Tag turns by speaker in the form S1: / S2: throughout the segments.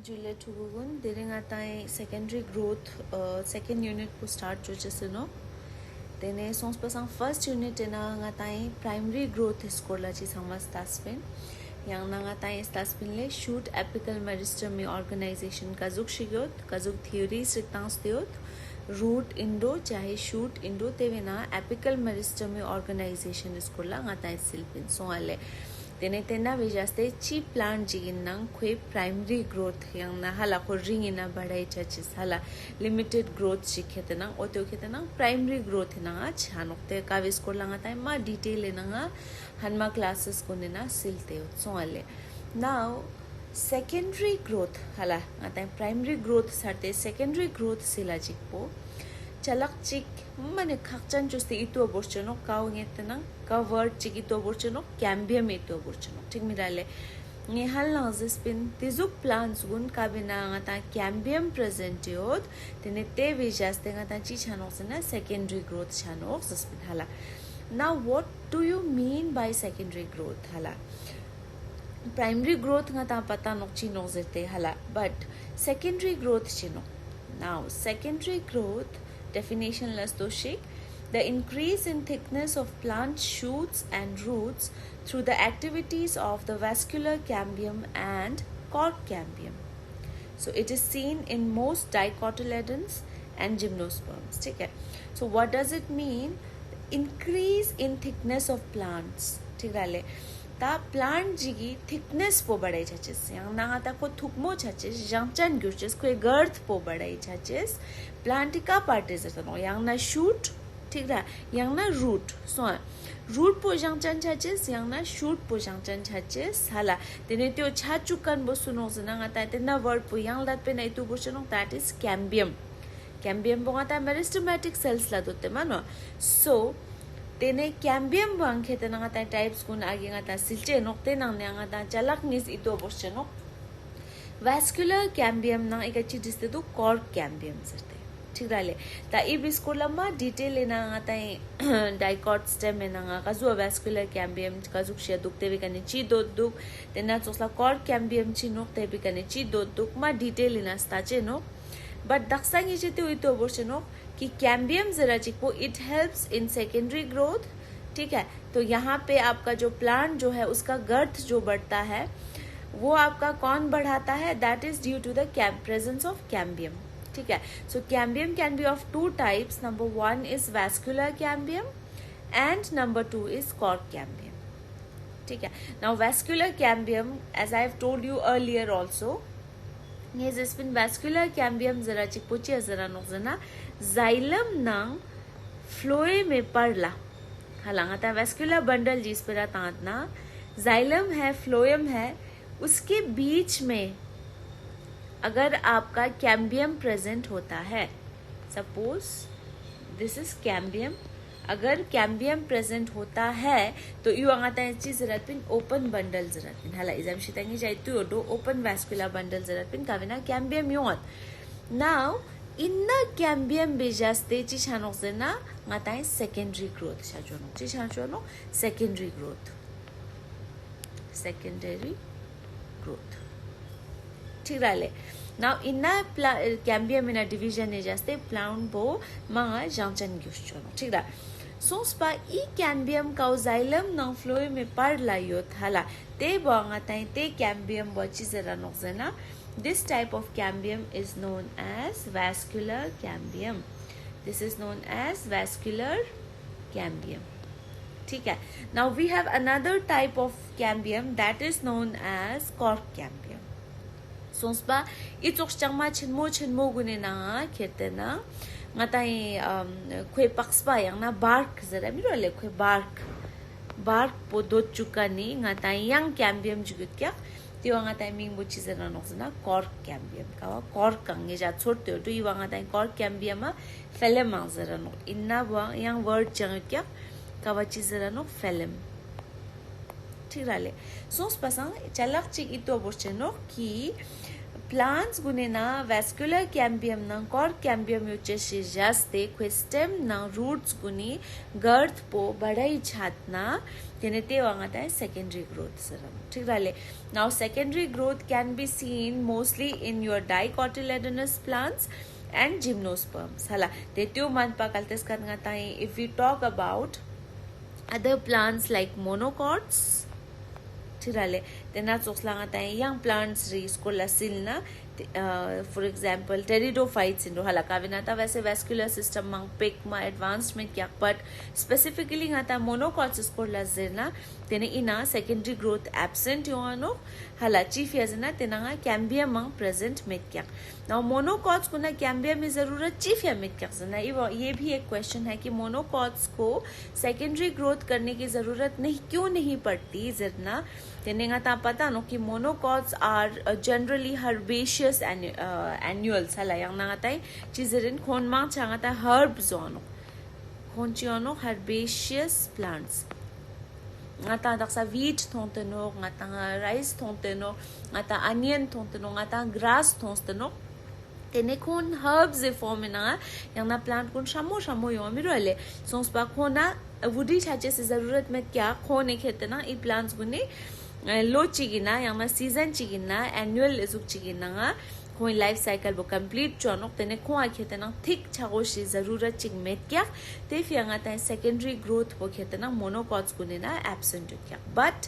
S1: Juliet Hugugun, during our time secondary growth, second unit को start जो जैसे no, तेने सोच पसंग first unit ना our time primary growth score ला चीज़ हम स्टास्पिन, yang ना our time स्टास्पिन ले shoot apical meristome organization काजुक शिगोत, काजुक theory सिद्धांत दियोत, root indo चाहे shoot indo तेवे ना apical meristome organization score La our time सिल्पिन सो आले Tene tena vijaste chi plant jigin nang kwe primary growth yang na hala ko ring ina badai chachis hala limited growth shikhete nang oto khete nang primary growth na ach hanokte kavis ko langa tai ma detail ina nga hanma classes ko na silte so ale now secondary growth hala ngatai primary growth sarte secondary growth silajik po chalak chik mane khakchan juste itu aborchano kaw ngetena covered chik itu aborchano cambium itu aborchano ठीक मिराले ने हल Nazis pin तिजुक plants गुन काबिना ngata cambium present yod tene te vijaste ngata chi chanox na secondary growth chanox spin hala now what do you mean by secondary growth hala primary growth ngata pata nok chi nozete hala but secondary growth chino now secondary growth definition las doshik the increase in thickness of plant shoots and roots through the activities of the vascular cambium and cork cambium. So it is seen in most dicotyledons and gymnosperms. Okay. So what does it mean? Increase in thickness of plants. ठीक ता plant जिगी thickness पो बढ़ाई छाचेस yang nangata ko thukmo छाचेस jangchan gyurches ko girth po बढ़ाई छाचेस plant का part is तो yang na shoot ठीक रहा yang na root so root po jangchan छाचेस yang na shoot po jangchan छाचेस hala tene tyo chachukan bo suno nanga ta tena word po yang lat pe nai tu bo suno that is cambium cambium bo ngata meristematic cells la dote mano so tene cambium bang khete na ngata types kun agi ngata silche nokte nang ne ngata chalak nis ito boscheno vascular cambium na ekachi diste tu cork cambium sarte ठीक राले ता ई बिस्कोलमा detail लेना ngata dicot stem na nga kazu vascular cambium kazu sia dukte bekane chi dot duk tena chosla cork cambium chi nokte bekane chi dot duk ma detail ina sta che no but daksang ijete uito boscheno कि cambium जरा चिको it helps in secondary growth ठीक है तो यहाँ पे आपका जो प्लांट जो है उसका गर्थ जो बढ़ता है वो आपका कौन बढ़ाता है that is due to the presence of cambium ठीक है so cambium can be of two types number 1 is vascular cambium and number 2 is cork cambium ठीक है now vascular cambium as I have told you earlier also ये जिसपिन vascular cambium जरा चिकपोची जरा नोजना xylem नंग फ्लोए में पड़ला हालांकि वैस्कुलर बंडल जिस पर तांतना जाइलम है फ्लोएम है उसके बीच में अगर आपका कैम्बियम प्रेजेंट होता है सपोज दिस इज कैम्बियम अगर कैम्बियम प्रेजेंट होता है तो यू आंगाता है चीज जरातपिन ओपन बंडल जरातपिन हाला इजाम शितांगी जाइतु योडो ओपन वैस्कुलर बंडल जरातपिन काविना कैम्बियम योत नाउ इन्ना कैम्बियम बेजास्ते ची छानोक्सेना ngatai secondary growth chajono chi chajono secondary growth ठीक राले now इन्ना कैम्बियम इना डिवीजन ने जास्ते प्लांट बो मांगा जांचन ग्युश्चोनो ठीक रा सोस्पा ई कैम्बियम काउजाइलम न फ्लोए में पड़ लायो थाला ते बोंगा ताई ते कैम्बियम बची जरा नोक्सेना This type of cambium is known as vascular cambium. This is known as vascular cambium. ठीक है. Now we have another type of cambium that is known as cork cambium. So spa itok changma chinmo gune na khete na ngatai kwe pakspa yang na bark zara miro le kwe bark po dot chukani ngatai yang cambium jugutya तिवांगा timing वो चीज़ ना नोक्सना cork cambium का cork कंगे जा छोड़ते हो तो इवांगा टाइम कॉर्क कैम्बियम आ फेलम आंसर नो इन्ना वो यहाँ वर्ड चंगे क्या का वो चीज़ नो फेलम ठीक राले सोच पसंद चलक चिक इतो बोचनो कि plants gune na vascular cambium na core cambium ucheshi jaste kwe stem na roots guni girth po badai chatna tene te wangata hai secondary growth saram thik rale. Now secondary growth can be seen mostly in your dicotyledonous plants and gymnosperms hala te tyo man pa kaltes karna tai. If we talk about other plants like monocots tirale tena choksla nga tai young plants ri skola silna for example pteridophytes indo hala kavinata वैसे vascular system mang pick ma advanced में क्या but specifically nga ta monocots skola zirna tene ina secondary growth absent yoano hala chief yazna tena nga cambium mang present में क्या. Now monocots को ना cambium में जरूरत chief या में क्या ना ये भी एक question है कि monocots को secondary growth करने की जरूरत नहीं क्यों नहीं पड़ती जितना तेनेगा ता पता नो कि monocots are generally herbaceous annuals hala yang nangatay chizerin khon mang changata herbs ono khon chiono herbaceous plants ngata daksa wheat thonteno ngata rice thonteno ngata onion thonteno ngata grass thonteno tene khon herbs e form na yang na plant kun shamo yo mirole sons pa khona woody chache se zarurat mein kya khone khetna e plants gune low चिगिना Yamaha season चिगिना annual इजुक चिगिना nga कोई life cycle बो complete चोनोक तेने को आखेतना thick छागोशी जरूरत चिग met क्या ते फियांगा ता secondary growth बो खेतना monocots गुनेना absent क्या but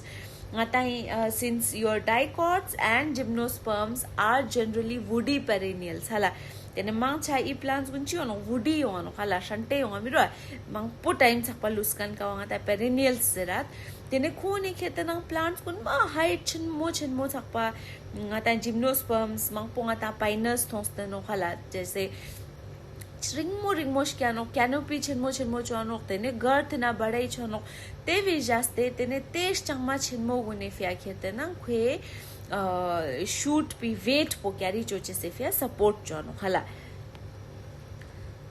S1: ngatai since your dicots and gymnosperms are generally woody perennials hala tene mang cha I plants gunchi ono woody ono hala shante ono miro mang po time sakpa luskan ka ngata perennials zerat tene khone khetana plants kun ma height chen mo sakpa ngata gymnosperms mang po ngata pinus thosteno hala जैसे ringmo shkano canopy chenmo chono tene girth na badai chono te vijaste tene tesh changma chenmo gune fya khetena khwe shoot pi weight po carry choche se fya support chono hala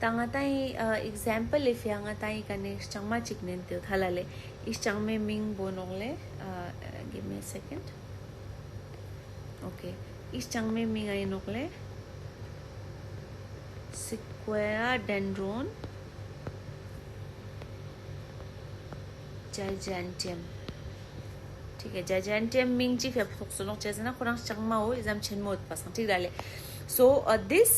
S1: tangatai example if yangatai kane changma chiknen te hala le is changme ming bonole give me a second okay is changme ming ai nokle Sequoia dendron giganteum ठीक है giganteum Ming ची फिर फुक्सोनोक जैसे ना खुरांग चंगमा हो ism छिन्मो उत्पासन ठीक डाले so this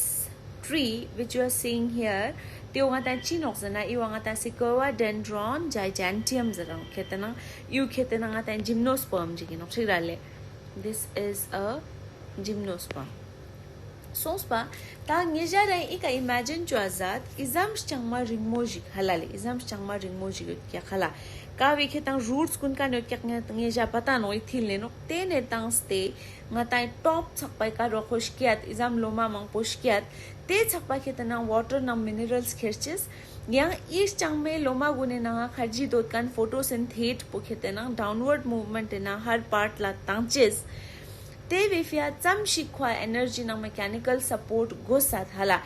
S1: tree which you are seeing here त्यो वांगा चिनोक जना you Vanga Sequoia dendron giganteum जरा खेतना यू खेतना वांगा gymnosperm जिकिनो ठीक डाले this is a gymnosperm Sonspa ta ngejara ika imagine cho azad izam changma ringmoji halale izam changma ringmoji kya khala ka wekhe tang roots kun ka not kya ngeja pata no ithil no te ne tang ste ngatai top chakpai ka rokhosh kiat izam loma mang posh kiat te chakpa khetana water na minerals kherches yang is changme loma gune na kharji dot kan photosynthete po khetana downward movement na har part la tangches ते वेफिया चम शिखवा energy ना mechanical support गोसात हाला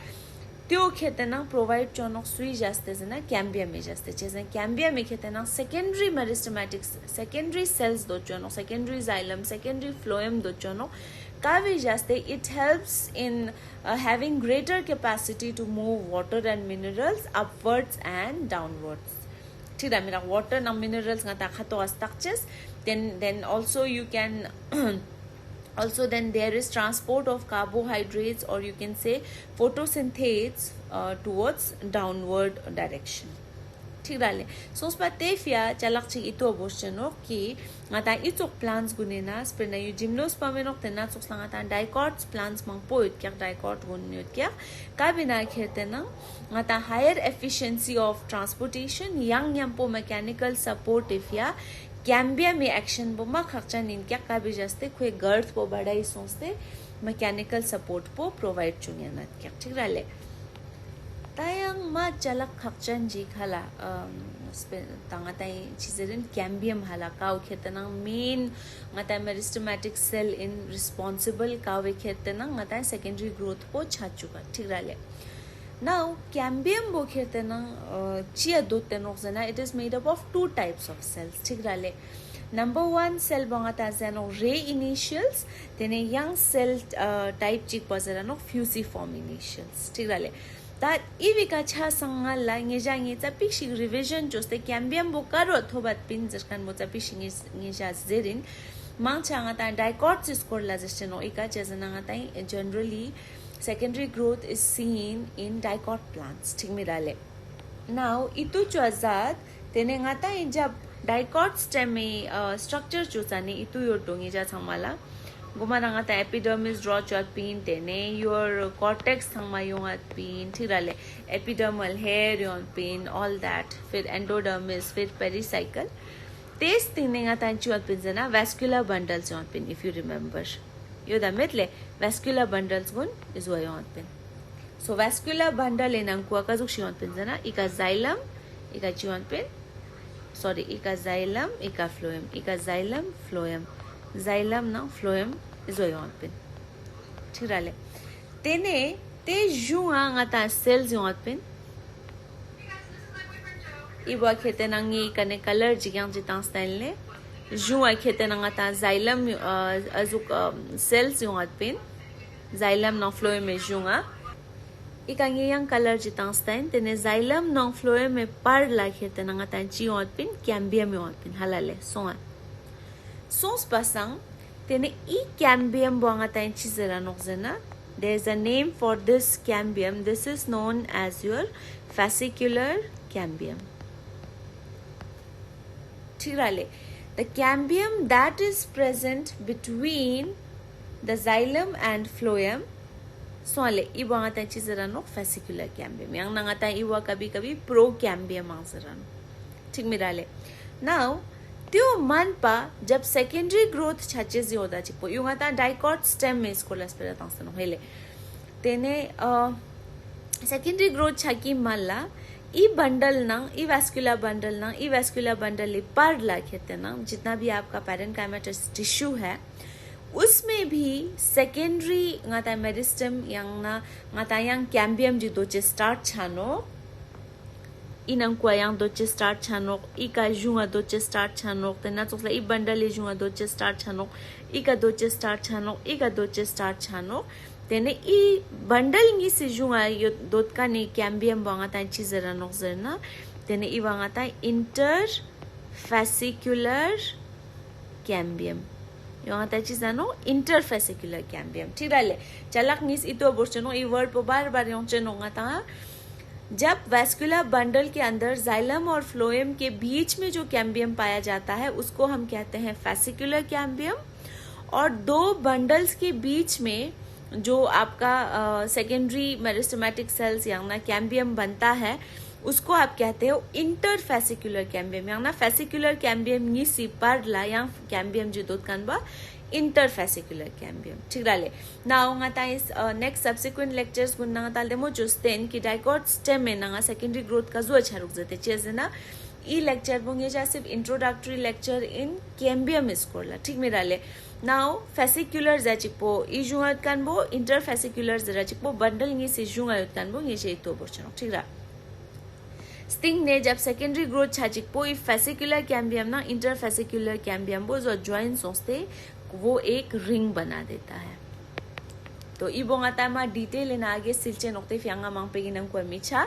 S1: त्यो खेतना provide चोनक सुई जास्ते जना cambium में जास्ते चेज़ cambium में खेतना सेकेंडरी मेरिस्टेमेटिक्स सेकेंडरी सेल्स दो चोनक सेकेंडरी जाइलम सेकेंडरी फ्लोएम दो चोनक कावी जास्ते it helps in having greater capacity to move water and minerals upwards and downwards ठीक है मेरा वाटर ना minerals ngata khato astakches then also you can Also then there is transport of carbohydrates or you can say photosynthase towards downward direction. ठीक डाले so spate fia chalak chi ito boscheno ki ngata itok plants gunena sprena you gymnosperm nok tena sok ngata dicots plants mang poit kyak dicot gunnyot kya kabina khetena ngata higher efficiency of transportation yang po mechanical support ifya कैम्बिया में action बोमा खर्चा नीन क्या काबी जास्ते कोई गर्थ पो बढ़ाई सोचते mechanical support पो provide चुनिया ना क्या ठीक रहा तायंग मा चलक खर्चन जी खाला तांगा ताई चीज़ें कैम्बियम हाला काउ खेतना मेन ngata मेरिस्टेमेटिक सेल इन रिस्पॉन्सिबल काउ खेतना ngata सेकेंडरी ग्रोथ पो छाचुका ठीक रहा Now, cambium bo khetena chia do tenok zana it is made up of two types of cells. ठीक रहा number 1 cell bonga ta zeno ray initials tene young cell type chik pa zeno fusiform initials ठीक rale that ivika cha sanga la nge ja nge ta pixi revision joste cambium bokaro thobat pin jerkan mo ta pixi nge ja zerin mang changa ta dicot score la gesteno ika chezana nga ta generally secondary growth is seen in dicot plants ठीक mi rale now itu chazat tene nga ta jab dicot stem में structure chusani itu yor dongi ja samala gumaranga ta epidermis draw chat pin tene your cortex thangma yong at pin thirale epidermal hair yon pin all that फिर endodermis फिर pericycle tes tinenga ta chat pin jana vascular bundles yon pin if you remember yo da metle vascular bundles gun is wa yon pin so vascular bundle enang kwa ka juk yon pin jana ika xylem ika yon pin sorry ika xylem ika phloem ika xylem phloem xylem na phloem izoyon pin thirale tene te junga ngata cells yon pin ibo khete nangi kane color jigyang jitang style le junga khete ngata xylem azuk cells yon pin xylem na phloem me junga ikangi yang color jitang stein tene xylem non phloem me par la khete nanga tan chi on pin cambium on pin halale songa sons pasang tene I cambium bonga tan chi zera nokzena there is a name for this cambium this is known as your fascicular cambium tirale the cambium that is present between the xylem and phloem Sole Eva ngata chizerano fascicular cambium yang nangata iwa kabi kabi pro cambium angserano ठीक मिराले now त्यो मन पा जब secondary growth छाचे जी होता चिपो युंगा ता dicot stem में इसको लस्पेरा तांसनो हेले तेने secondary growth छाकी माला ई बंडल ना ई vascular bundle ले पर ला खेते ना जितना भी आपका parenchymatous tissue है उसमें भी secondary ngata meristem yang na ngata yang cambium ji doche start chano inang kwa yang doche start chano ika junga doche start chano tena tsokla I bundle junga doche start chano ika doche start chano tene I bundle ngi se junga yo dotka ne cambium banga ta chizera nok zerna tene I banga ta interfascicular cambium yung ata chizano interfascicular cambium tirale chalak nis ito borcheno I word po bar bar yung cheno ngata जब vascular bundle के अंदर xylem और phloem के बीच में जो cambium पाया जाता है उसको हम कहते हैं fascicular cambium और दो bundles के बीच में जो आपका secondary meristematic cells yang ना cambium बनता है उसको आप कहते हो इंटरफेसिकुलर कैम्बियम यांग ना फेसिकुलर कैम्बियम नी सी पर ला यांग कैम्बियम जो दोत कानबा इंटरफेसिकुलर कैम्बियम ठीक डाले now ngata is next subsequent lectures gunna ngata demo justen ki dicot stem में ना secondary growth का जो अच्छा रुक जाते चीज़ ना ई lecture बोंगे जा सिर्फ introductory lecture in cambium स्कोरला ठीक में डाले नाउ फेसिकुलर जाचिपो ई जुंगात कानबो इंटरफेसिकुलर जाचिपो बंडल नी सी जुंगात कानबो ये जे तो बोचनो ठीक रा स्टिंग ने जब सेकेंडरी ग्रोथ छाचिक पो फेसिकुलर कैम्बियम ना इंटरफेसिकुलर कैम्बियम वो जो ज्वाइंट्स होते वो एक रिंग बना देता है तो इबोंगाता मा डिटेल इन आगे सिलचे नोक्ते फियांगा मांग पेगिनम को मिचा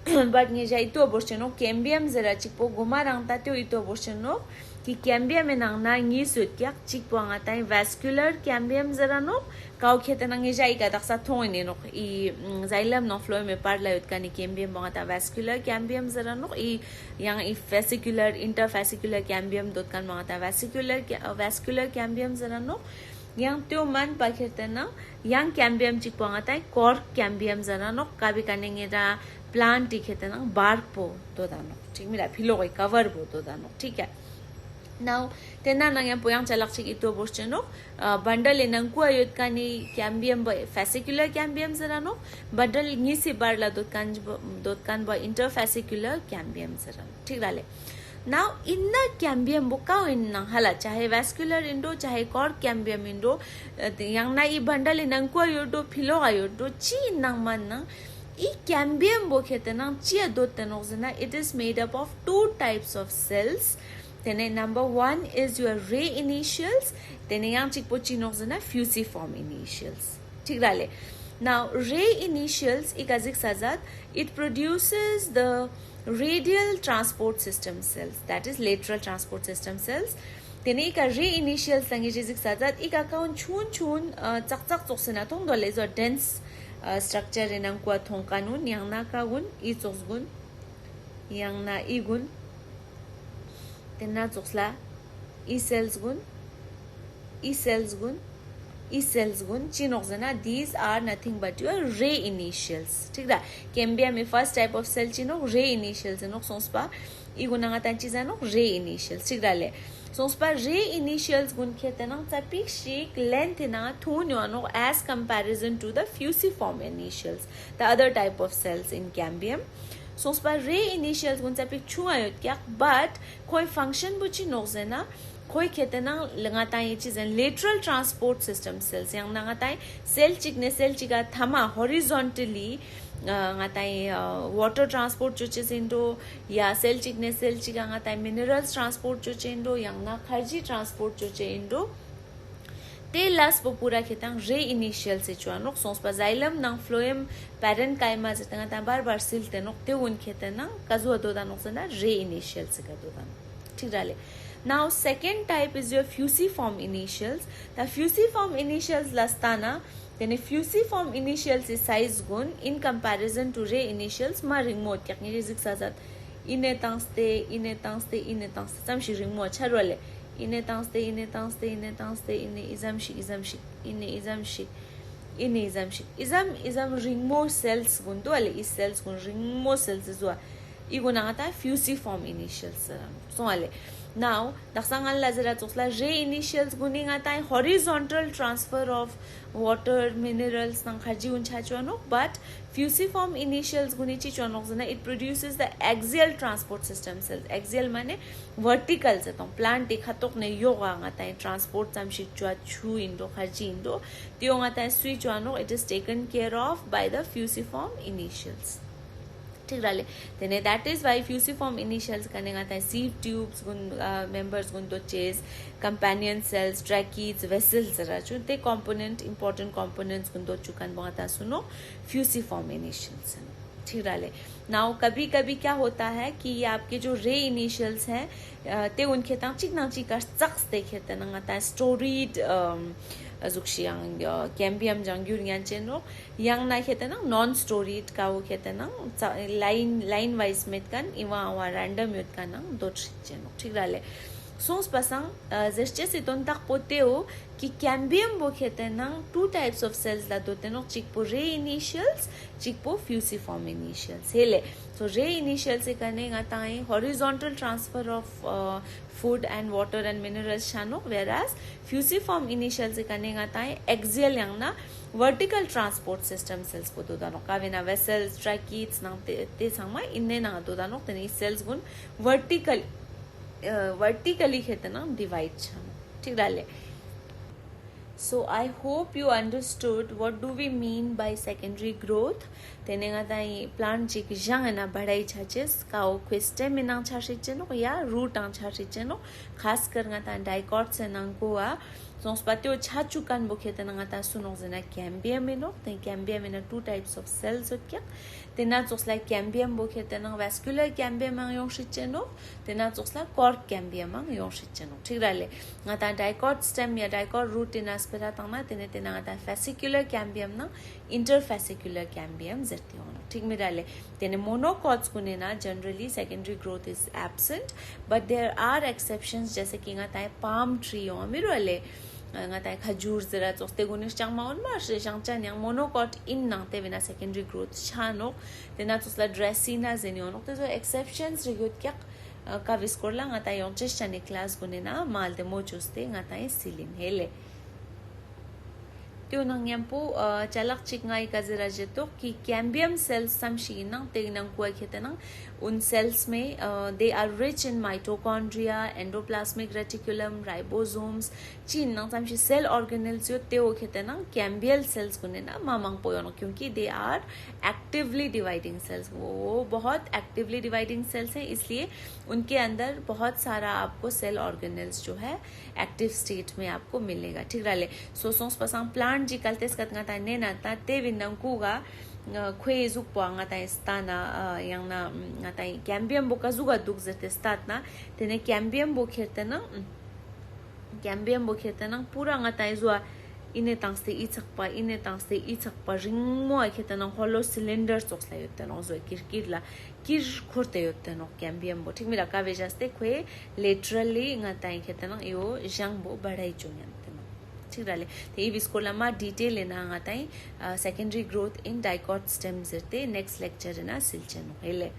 S1: बट ने जाई तो बोर्चनो कैम्बियम जरा चिपो गुमा रंगता तो इतो बोर्चनो कि कैम्बियम में नंगना ngi सुत क्या चिक पोंगा ताई vascular कैम्बियम जरा नो काउ खेते नंगे जाई का दक्सा थोने नो ई xylem no phloem में पार लायुत का नि कैम्बियम पोंगा ता vascular कैम्बियम जरा नो ई yang ई fascicular interfascicular कैम्बियम दोत kan पोंगा ता vascular कैम्बियम जरा नो yang त्यो मन पाखेते ना yang कैम्बियम चिक पोंगा ताई cork कैम्बियम जरा नो काबी कानेंगे रा प्लांट दिखेते ना bark पो तो दानो ठीक मिला फिलो कोई कवर पो तो दानो ठीक है now tena nang yang poyang chalak chik ito borcheno bundle enang ku ayot kani cambium by fascicular cambium zerano bundle ngi si barla dot kan by interfascicular cambium zerano ठीक डाले now inna cambium boka inna hala chahe vascular indo chahe cork cambium indo yang na I bundle enang ku ayot do philo ayot do chi nang man na I cambium bo khete na chi dot tenozena it is made up of two types of cells Then number 1 is your ray initials. Then yang chikpo chinok zana fusiform initials. ठीक डाले. Now ray initials ikazik sazat, it produces the radial transport system cells, that is lateral transport system cells. Tene ika ray initials tangi jizik sazat ika kaun chun chak chak choksena tong dole zo dense structure enang kwa thong kanun yang na kagun I choksgun yang na igun tena choksla E cells gun chinok zana. These are nothing but your ray initials. ठीक है. Cambium में first type of cell chinok ray initials enok sonspa iguna nga tan chiza nok ray initials. ठीक है. Sonspa ray initials gun khete nang tapi shik length na thun yo as comparison to the fusiform initials, the other type of cells in cambium. Sonspa ray initials gun tapi chua yot kya, but koi function buchi nok zena कोई कहते ना लगाता ये चीजें lateral transport system cells yang लगाता है cell चिका थमा horizontally लगाता है water transport जो चीज़ इंडो या cell चिका लगाता है minerals transport जो चीज़ इंडो yang ना खर्ची transport जो चीज़ इंडो ते लास्ट वो पूरा कहता है ray initial से चुआनों सोंस पर xylem ना phloem parenchyma से तंगा ता बार सिलते नोक ते उन कहते ना काजू अदो दानों से ना ray initial से का दो दानों. ठीक डाले. Now second type is your fusiform initials. The fusiform initials lastana, then a fusiform initials is size gun in comparison to ray initials ma remote yakni rizik sazat inetangste samshi remote charwale inetangste izam ringmo cells gun to ale is cells gun ringmo cells zwa igunata fusiform initials so ale. Now, daksangan lazera tosla ray initials guning ata horizontal transfer of water, minerals nang kharji uncha chuano, but fusiform initials gunichi chuano zana it produces the axial transport system cells. Axial mane vertical se tong plant ikhatok ne yoga ngata transport samshi chua chu indo kharji indo tio ngata sui chuano it is taken care of by the fusiform initials. Then that is why fusiform initials करेंगे आता है sieve tubes members गुन chase companion cells tracheates vessels Raju ते component important components गुन चुकान बहुत सुनो fusiform initials है. ठीक डाले. Now कभी क्या होता है कि ये आपके जो ray initials हैं ते उनके तांचिक का सक्स देखे ते ना आता है storied azukshiang cambium jangyur yancheno yang na khete na non storied ka wo khete na line wise met kan iwa wa random yot kan dot cheno. ठीक डाले. सोच पसंग जैसे सितों तक पोते हो कि कैम्बियम वो कहते हैं ना two types of cells ला होते हैं ना चिकपो ray initials चिकपो fusiform initials हेले. So ray initials से करने गाता है horizontal transfer of food and water and minerals शानो, whereas fusiform initials से करने गाता है axial yang ना vertical transport system cells को दो दानों का वेना vessels tracheates ना ते सांमा इन्ने ना दो दानों तेरे cells गुन vertically कहते ना divide छानो. ठीक डाले. So I hope you understood what do we mean by secondary growth. तेनेगा ताई plant चिक जंग ना बढ़ाई छाचेस काओ क्वेश्चन में ना छाशिचेनो या root आं छाशिचेनो खास करना ता dicot से नंगोआ सोंस्पात्यो छाचुकान बोखेते ना ता सुनो जना cambium में नो ते cambium में ना two types of cells होत क्या तेना चोसला cambium बोखेते ना vascular cambium आं योंशिचेनो तेना चोसला cork cambium आं योंशिचेनो. ठीक डाले. ना ता dicot stem या dicot root इन aspera तामा तेना ता fascicular cambium ना interfascicular cambium ठीक में डाले. तेने monocots कुने ना generally secondary growth is absent, but there are exceptions जैसे कि गाता है palm tree हो मिरोले गाता है खजूर जरा चोस्ते गुनिश चांग माउन मार्श चांग चांग yang monocot in नाते बिना secondary growth छानो तेना चोस्ला dracena ज़ेनियोनो तो जो exceptions रिगोट क्या का विस्कोरला गाता है योंचेश चाने class कुने ना माल ते मोचोस्ते गाता है silin हेले. त्यो नंग यंपो चलक चिकंगाई का जरा जेतो कि कैम्बियम सेल्स समशी नंग ते नंग कुआ खेते नंग उन सेल्स में they are rich in mitochondria endoplasmic reticulum ribosomes चीन नंग समशी सेल ऑर्गेनेल्स जो ते ओ खेते नंग कैम्बियल सेल्स कुने ना मामंग पोयोनो क्योंकि they are actively dividing cells वो बहुत एक्टिवली डिवाइडिंग सेल्स हैं इसलिए उनके अंदर बहुत सारा आपको सेल ऑर्गेनेल्स जो है एक्टिव स्टेट में आपको मिलेगा ठीक रहा सो सोस पसंग प्लांट जी कलतेस कतना ता ने ना ता ते विनंग कुगा ख्वे जुक पवा nga tai stana yang na nga tai cambium bo kazuga duk zete stat na tene cambium bo khete na pura nga tai zua ine tangste i chakpa ringmo khete na hollow cylinder soks la yotte no zo kir khorte yotte no cambium bo thik mira ka vejaste khwe laterally nga tai khete na yo jang bo badai chunyan ठीक रहा तो ये विस्कोला मा detail लेना आता है secondary growth in dicot stems next lecture है ना सिलचन हेले